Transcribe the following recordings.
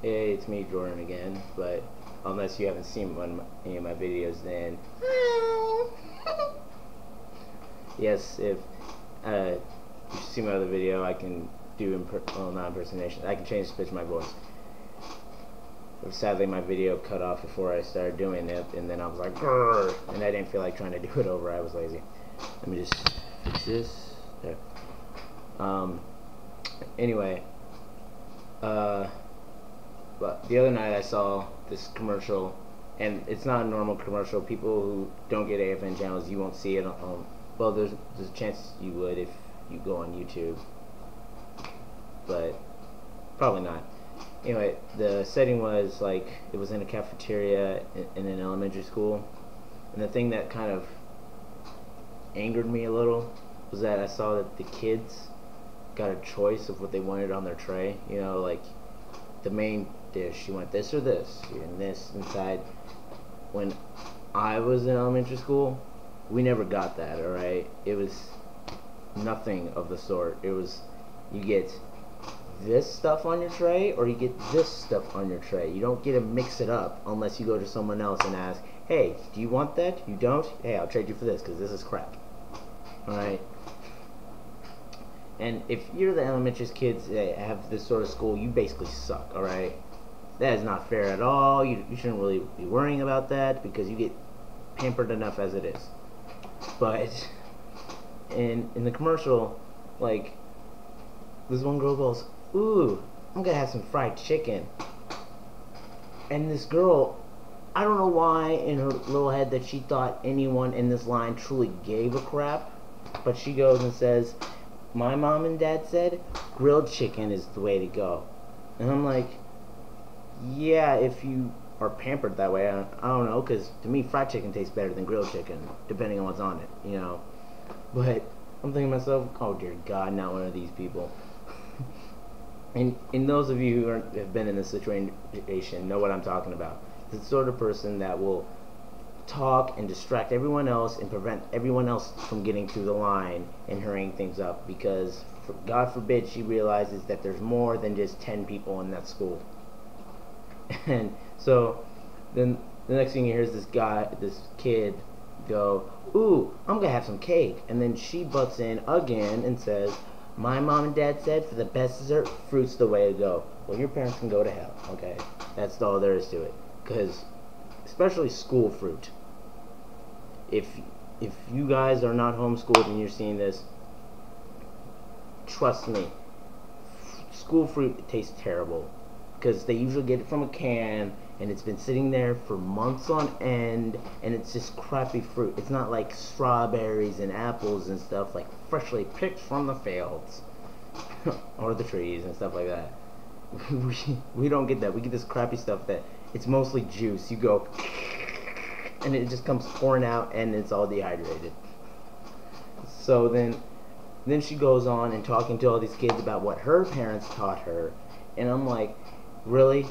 Hey, it's me, Jordan, again. But unless you haven't seen any of my videos, then yes, if you see my other video, I can do not impersonation. I can change the pitch of my voice. But sadly, my video cut off before I started doing it, and then I was like, grrr, and I didn't feel like trying to do it over. I was lazy. Let me just fix this. There. Anyway, but the other night I saw this commercial, and it's not a normal commercial. People who don't get AFN channels, you won't see it on. Well, there's a chance you would if you go on YouTube, but probably not. Anyway, the setting was like it was in a cafeteria in an elementary school, and the thing that kind of angered me a little was that I saw that the kids got a choice of what they wanted on their tray. You know, like the main dish, you want this or this, and this inside. When I was in elementary school, we never got that. All right, it was nothing of the sort. It was you get this stuff on your tray or you get this stuff on your tray. You don't get to mix it up unless you go to someone else and ask, hey, do you want that? You don't? Hey, I'll trade you for this because this is crap. Alright? And if you're the elementary kids that have this sort of school, you basically suck. Alright? That is not fair at all. You shouldn't really be worrying about that because you get pampered enough as it is. But in the commercial, like, this one girl goes, ooh, I'm gonna have some fried chicken. And this girl, I don't know why in her little head that she thought anyone in this line truly gave a crap, but she goes and says, my mom and dad said grilled chicken is the way to go. And I'm like, yeah, if you are pampered that way, I don't know, because to me fried chicken tastes better than grilled chicken, depending on what's on it, you know. But I'm thinking to myself, oh dear God, not one of these people. And those of you who have been in this situation know what I'm talking about. It's the sort of person that will talk and distract everyone else and prevent everyone else from getting through the line and hurrying things up because, God forbid, she realizes that there's more than just 10 people in that school. And so then the next thing you hear is this kid go, ooh, I'm gonna have some cake. And then she butts in again and says, my mom and dad said for the best dessert, fruit's the way to go. Well, your parents can go to hell, okay? That's all there is to it. Because, especially school fruit. If you guys are not homeschooled and you're seeing this, trust me, school fruit tastes terrible. Because they usually get it from a can, and it's been sitting there for months on end, and it's just crappy fruit. It's not like strawberries and apples and stuff, like freshly picked from the fields or the trees and stuff like that. We don't get that. We get this crappy stuff that it's mostly juice. You go and it just comes pouring out and it's all dehydrated. So then she goes on and talking to all these kids about what her parents taught her, and I'm like, really?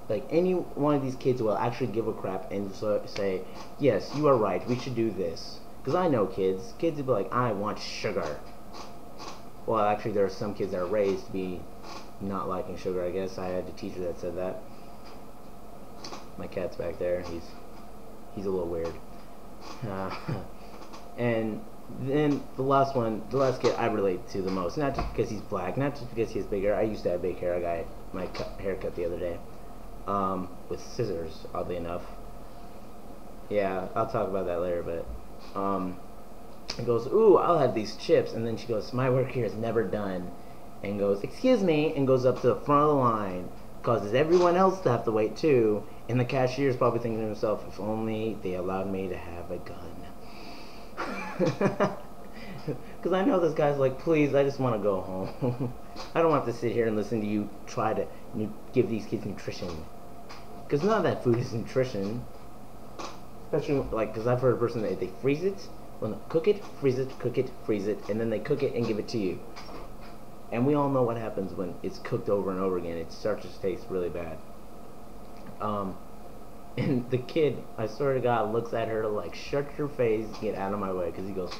Like, any one of these kids will actually give a crap and say, yes, you are right, we should do this. Because I know kids will be like, I want sugar. Well, actually, there are some kids that are raised to be not liking sugar, I guess. I had a teacher that said that. My cat's back there. He's a little weird. And then the last kid I relate to the most. Not just because he's black, not just because he's bigger. I used to have big hair. I got my haircut the other day. With scissors, oddly enough. Yeah, I'll talk about that later, but, he goes, ooh, I'll have these chips, and then she goes, my work here is never done, and goes, excuse me, and goes up to the front of the line, causes everyone else to have to wait too, and the cashier's probably thinking to himself, if only they allowed me to have a gun. Because I know this guy's like, please, I just want to go home. I don't want to sit here and listen to you try to give these kids nutrition. Because none of that food is nutrition. Especially, like, because I've heard a person that they freeze it, when they cook it, freeze it, and then they cook it and give it to you. And we all know what happens when it's cooked over and over again. It starts to taste really bad. And the kid, I swear to God, looks at her like, shut your face, get out of my way, because he goes,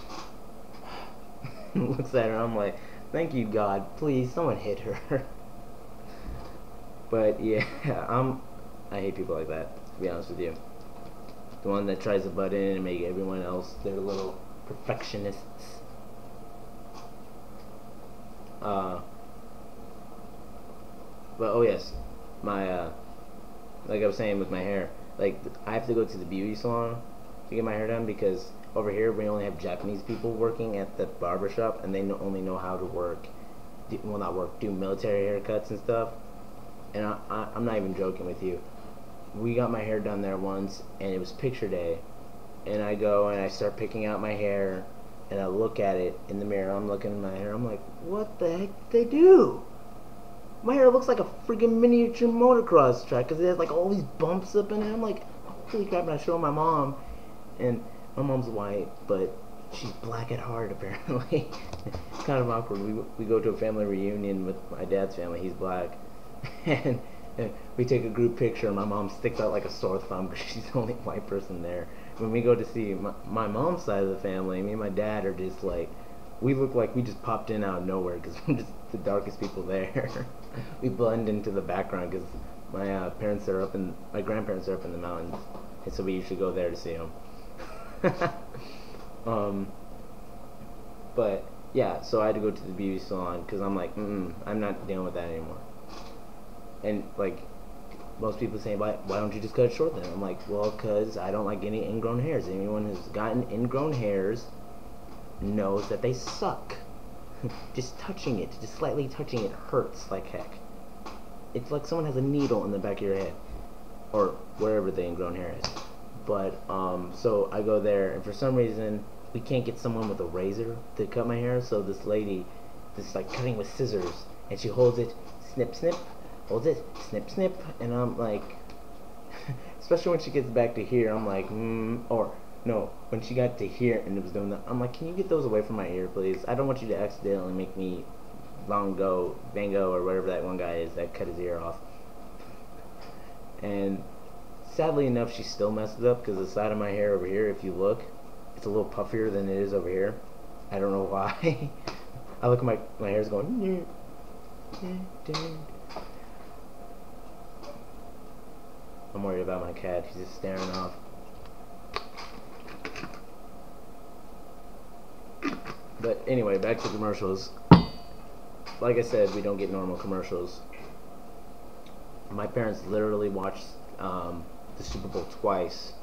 looks at her, and I'm like, thank you, God, please, someone hit her. But yeah, I hate people like that, to be honest with you. The one that tries to butt in and make everyone else their little perfectionists. But oh yes, my like I was saying with my hair, like I have to go to the beauty salon to get my hair done because over here we only have Japanese people working at the barber shop, and they only know how to work, well not work, do military haircuts and stuff. And I'm not even joking with you. We got my hair done there once, and it was picture day, and I go and I start picking out my hair, and I look at it in the mirror. I'm looking at my hair. I'm like, what the heck did they do? My hair looks like a freaking miniature motocross track because it has like all these bumps up in it. I'm like, holy crap! And I show my mom, and my mom's white, but she's black at heart apparently. It's kind of awkward. We go to a family reunion with my dad's family. He's black, and we take a group picture. And my mom sticks out like a sore thumb because she's the only white person there. When we go to see my mom's side of the family, me and my dad are just like, we look like we just popped in out of nowhere because we're just the darkest people there. We blend into the background because my parents are up in, my grandparents are up in the mountains, and so we usually go there to see them. But yeah, so I had to go to the beauty salon because I'm like, I'm not dealing with that anymore. And like most people say, why don't you just cut it short then? I'm like, well, because I don't like any ingrown hairs. Anyone who's gotten ingrown hairs knows that they suck. Just touching it, just slightly touching it hurts like heck. It's like someone has a needle in the back of your head, or wherever the ingrown hair is. But so I go there, and for some reason we can't get someone with a razor to cut my hair. So this lady, this like cutting with scissors, and she holds it, snip snip, holds it, snip snip, and I'm like, especially when she gets back to here, I'm like, or no, when she got to here and it was doing that, I'm like, can you get those away from my ear, please? I don't want you to accidentally make me Van Gogh, or whatever that one guy is that cut his ear off. And sadly enough, she still messes up because the side of my hair over here, if you look, it's a little puffier than it is over here. I don't know why. I look at my hair's going. I'm worried about my cat. She's just staring off. But anyway, back to commercials. Like I said, we don't get normal commercials. My parents literally watched the Super Bowl twice,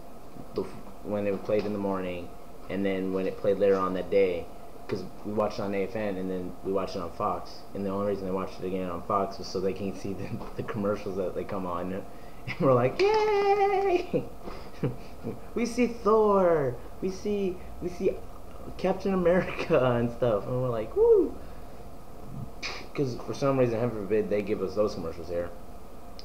when it played in the morning, and then when it played later on that day, because we watched it on AFN and then we watched it on Fox. And the only reason they watched it again on Fox was so they can see the commercials that they come on. And we're like, yay! We see Thor, we see Captain America and stuff, and we're like, woo! Because for some reason, heaven forbid, they give us those commercials here.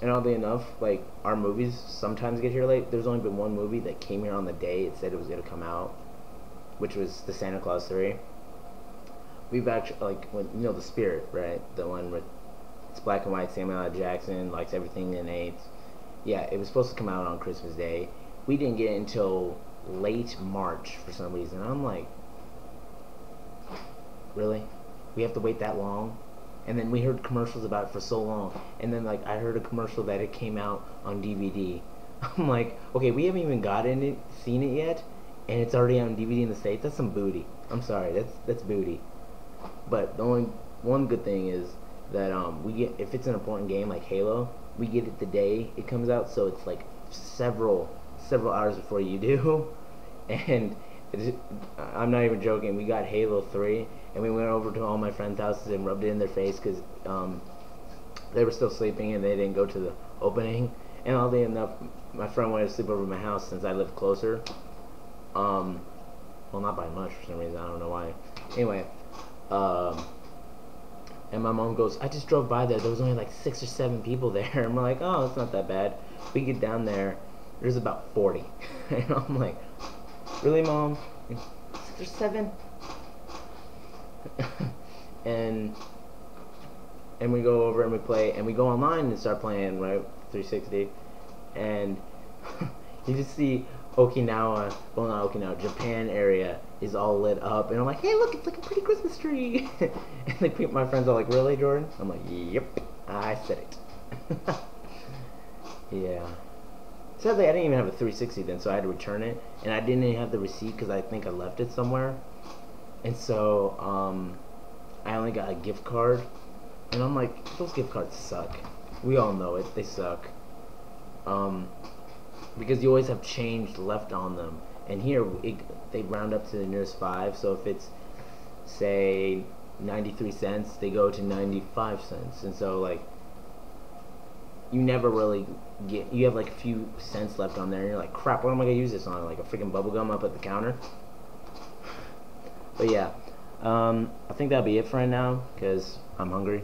And oddly enough, like, our movies sometimes get here late. There's only been one movie that came here on the day it said it was going to come out, which was the Santa Claus 3. We've actually, like, you know, The Spirit, right? The one with, it's black and white, Samuel L. Jackson, likes everything in AIDS. Yeah, it was supposed to come out on Christmas Day. We didn't get it until late March for some reason. I'm like, really? We have to wait that long? And then we heard commercials about it for so long. And then, like, I heard a commercial that it came out on DVD. I'm like, okay, we haven't even seen it yet, and it's already on DVD in the States? That's some booty. I'm sorry, that's booty. But the only one good thing is that we get, if it's an important game like Halo, we get it the day it comes out, so it's like several hours before you do. And I'm not even joking, we got Halo 3, and we went over to all my friends' houses and rubbed it in their face because they were still sleeping and they didn't go to the opening. And oddly enough, my friend wanted to sleep over at my house since I live closer. Well, not by much for some reason, I don't know why. Anyway, and my mom goes, I just drove by there was only like 6 or 7 people there. And we're like, oh, it's not that bad. We get down there, there's about 40. And I'm like, really, Mom? 6 or 7? and we go over and we play, and we go online and start playing, right, 360, and you just see Okinawa, well, not Okinawa, Japan area is all lit up, and I'm like, hey, look, it's like a pretty Christmas tree. And my friends are like, really, Jordan? I'm like, yep, I said it. Yeah. Sadly, I didn't even have a 360 then, so I had to return it, and I didn't even have the receipt because I think I left it somewhere, and so I only got a gift card, and I'm like, those gift cards suck. We all know it; they suck. Because you always have change left on them, and here they round up to the nearest 5. So if it's say 93 cents, they go to 95 cents, and so like you never really you have like a few cents left on there, and you're like, crap, what am I gonna use this on? Like a freaking bubble gum up at the counter. But yeah, I think that'll be it for right now because I'm hungry.